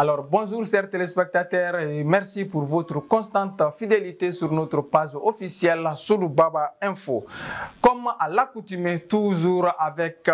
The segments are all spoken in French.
Alors bonjour chers téléspectateurs et merci pour votre constante fidélité sur notre page officielle Soulou Baba Info. Comme à l'accoutumée, toujours avec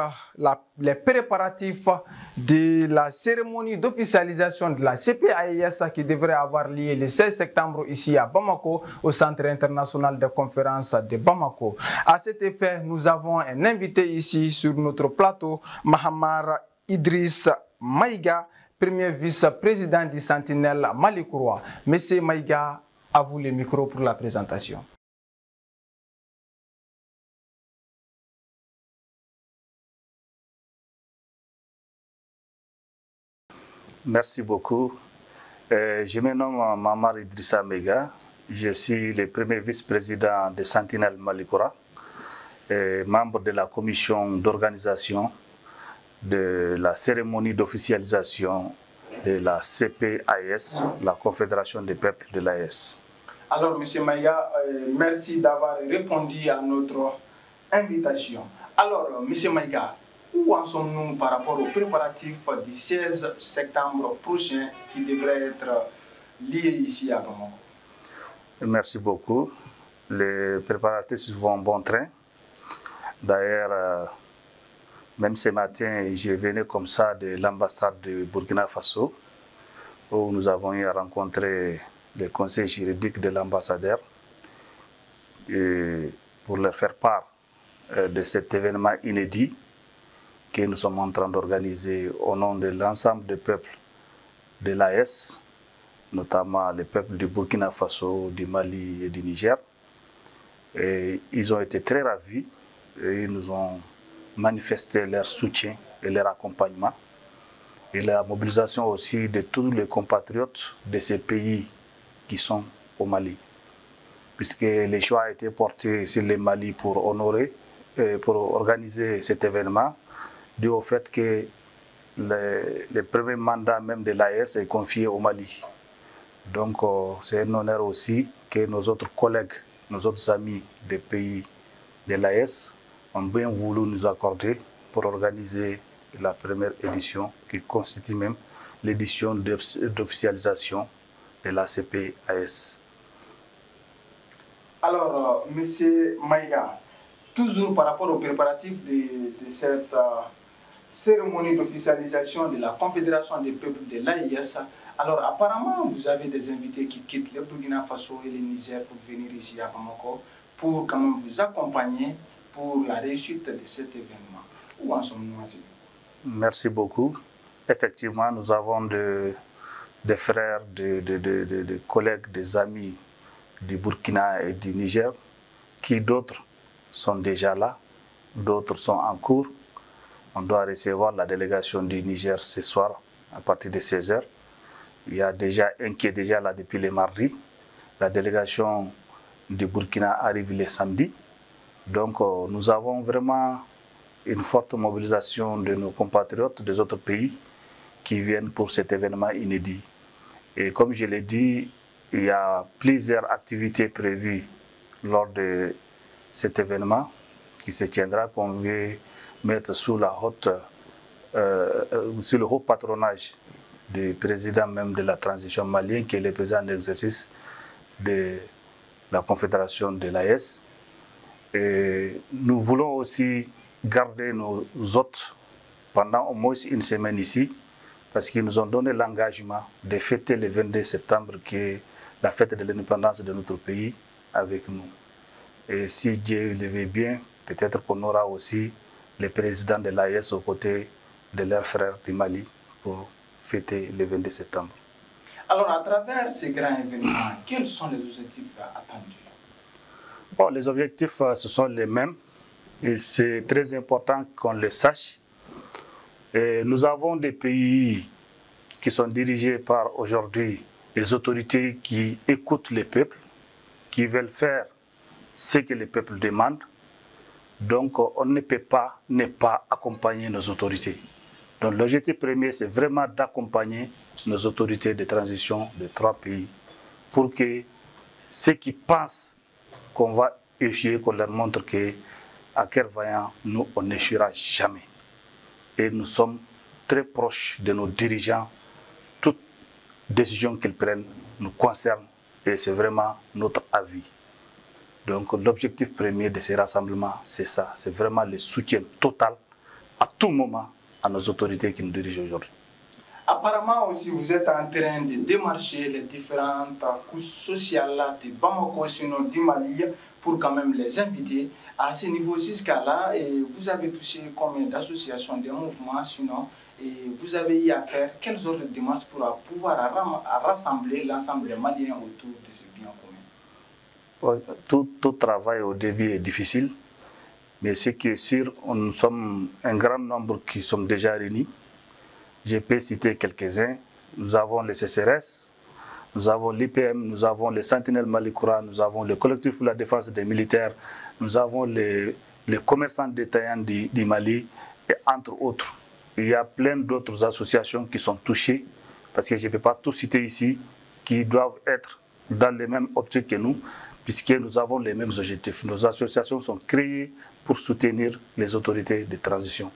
les préparatifs de la cérémonie d'officialisation de la CPAES qui devrait avoir lieu le 16 septembre ici à Bamako, au Centre international de conférences de Bamako. À cet effet, nous avons un invité ici sur notre plateau, Mahamar Idriss Maïga, premier vice-président du Sentinelle Malikouroua. Monsieur Maïga, à vous le micro pour la présentation. Merci beaucoup. Je me nomme Mahamar Idrissa Maïga. Je suis le premier vice-président de Sentinelle Malikouroua, membre de la commission d'organisation de la cérémonie d'officialisation de la CPAES, la Confédération des peuples de l'AES. Alors, M. Maïga, merci d'avoir répondu à notre invitation. Alors, M. Maïga, où en sommes-nous par rapport aux préparatifs du 16 septembre prochain qui devrait être lié ici à Bamako? Merci beaucoup. Les préparatifs vont bon train. D'ailleurs, même ce matin, je venais comme ça de l'ambassade de Burkina Faso, où nous avons eu à rencontrer le conseil juridique de l'ambassadeur pour leur faire part de cet événement inédit que nous sommes en train d'organiser au nom de l'ensemble des peuples de l'AES, notamment les peuples du Burkina Faso, du Mali et du Niger. Et ils ont été très ravis et ils nous ont manifesté leur soutien et leur accompagnement et la mobilisation aussi de tous les compatriotes de ces pays qui sont au Mali, puisque le choix a été porté sur le Mali pour honorer et pour organiser cet événement, dû au fait que le premier mandat même de l'AES est confié au Mali. Donc c'est un honneur aussi que nos autres collègues, nos autres amis des pays de l'AES ont bien voulu nous accorder pour organiser la première édition qui constitue même l'édition d'officialisation de la CPAES. Alors, M. Maïga, toujours par rapport aux préparatifs de cette cérémonie d'officialisation de la Confédération des peuples de l'AES, alors apparemment vous avez des invités qui quittent le Burkina Faso et le Niger pour venir ici à Bamako pour quand même vous accompagner pour la réussite de cet événement. Où en sommes-nous? Merci beaucoup. Effectivement, nous avons des frères, des collègues, des amis du Burkina et du Niger, qui d'autres sont déjà là, d'autres sont en cours. On doit recevoir la délégation du Niger ce soir à partir de 16h. Il y a déjà un qui est déjà là depuis le mardi. La délégation du Burkina arrive le samedi. Donc nous avons vraiment une forte mobilisation de nos compatriotes des autres pays qui viennent pour cet événement inédit. Et comme je l'ai dit, il y a plusieurs activités prévues lors de cet événement qui se tiendra, qu'on veut mettre sous le haut patronage du président même de la transition malienne, qui est le président d'exercice de la Confédération de l'AES. Et nous voulons aussi garder nos hôtes pendant au moins une semaine ici, parce qu'ils nous ont donné l'engagement de fêter le 22 septembre, qui est la fête de l'indépendance de notre pays, avec nous. Et si Dieu le veut bien, peut-être qu'on aura aussi le président de l'AES aux côtés de leurs frères du Mali pour fêter le 22 septembre. Alors, à travers ces grands événements, quels sont les objectifs attendus? Bon, les objectifs, ce sont les mêmes. Et c'est très important qu'on le sache. Et nous avons des pays qui sont dirigés par aujourd'hui des autorités qui écoutent les peuples, qui veulent faire ce que les peuples demandent. Donc on ne peut pas ne pas accompagner nos autorités. Donc l'objectif premier, c'est vraiment d'accompagner nos autorités de transition de 3 pays pour que ceux qui pensent qu'on va échouer, qu'on leur montre qu'à cœur vaillant, nous, on n'échouera jamais. Et nous sommes très proches de nos dirigeants, toutes décisions qu'ils prennent nous concernent et c'est vraiment notre avis. Donc l'objectif premier de ces rassemblements, c'est ça, c'est vraiment le soutien total à tout moment à nos autorités qui nous dirigent aujourd'hui. Apparemment aussi, vous êtes en train de démarcher les différentes couches sociales de Bamako, sinon du Mali, pour quand même les inviter. À ce niveau jusqu'à là, vous avez touché combien d'associations, de mouvements, sinon, et vous avez eu à faire quelles sortes de démarches pour pouvoir rassembler l'ensemble des Maliens autour de ce bien commun? Tout travail au début est difficile, mais ce qui est sûr, nous sommes un grand nombre qui sommes déjà réunis. Je peux citer quelques-uns. Nous avons les CCRS, nous avons l'IPM, nous avons les Sentinelles Malikoura, nous avons le collectif pour la défense des militaires, nous avons les commerçants détaillants du Mali, et entre autres. Il y a plein d'autres associations qui sont touchées, parce que je ne peux pas tout citer ici, qui doivent être dans les mêmes optiques que nous, puisque nous avons les mêmes objectifs. Nos associations sont créées pour soutenir les autorités de transition.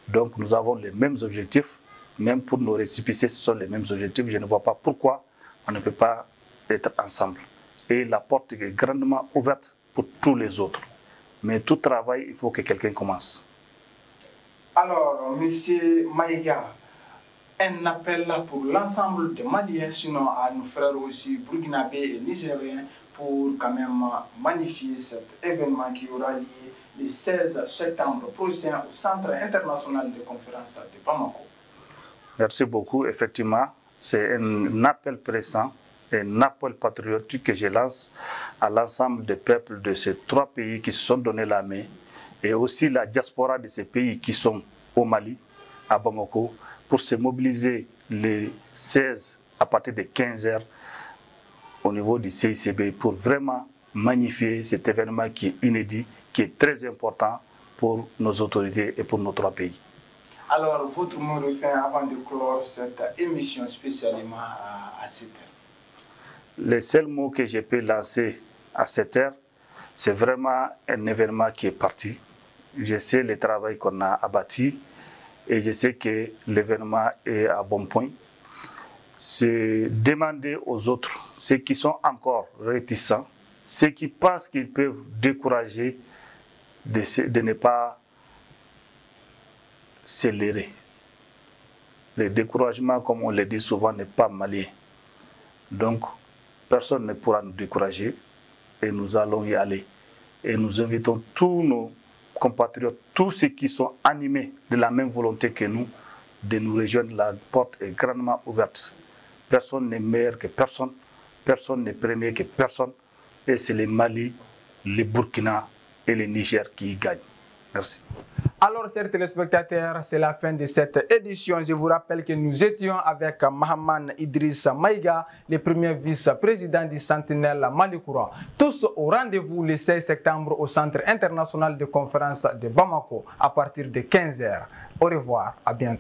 Donc nous avons les mêmes objectifs. Même pour nos récépissés, ce sont les mêmes objectifs. Je ne vois pas pourquoi on ne peut pas être ensemble. Et la porte est grandement ouverte pour tous les autres. Mais tout travail, il faut que quelqu'un commence. Alors, M. Maïga, un appel pour l'ensemble des Maliens, sinon à nos frères aussi burkinabés et nigériens, pour quand même magnifier cet événement qui aura lieu le 16 septembre prochain au Centre international de conférence de Bamako. Merci beaucoup. Effectivement, c'est un appel pressant, un appel patriotique que je lance à l'ensemble des peuples de ces trois pays qui se sont donné la main et aussi la diaspora de ces pays qui sont au Mali, à Bamako, pour se mobiliser les 16 à partir de 15 heures au niveau du CICB pour vraiment magnifier cet événement qui est inédit, qui est très important pour nos autorités et pour nos trois pays. Alors, votre mot de fin avant de clore cette émission spécialement à cette heure? Le seul mot que je peux lancer à cette heure, c'est vraiment un événement qui est parti. Je sais le travail qu'on a abattu et je sais que l'événement est à bon point. C'est demander aux autres, ceux qui sont encore réticents, ceux qui pensent qu'ils peuvent décourager, de ne pas s'élever. Le découragement, comme on le dit souvent, n'est pas malien. Donc, personne ne pourra nous décourager et nous allons y aller. Et nous invitons tous nos compatriotes, tous ceux qui sont animés de la même volonté que nous, de nous rejoindre. La porte est grandement ouverte. Personne n'est meilleur que personne, personne n'est premier que personne. Et c'est le Mali, le Burkina et le Niger qui y gagnent. Merci. Alors, chers téléspectateurs, c'est la fin de cette édition. Je vous rappelle que nous étions avec Mahaman Idriss Maïga, le premier vice-président du Sentinelle Malikoura. Tous au rendez-vous le 16 septembre au Centre international de conférence de Bamako à partir de 15 h. Au revoir, à bientôt.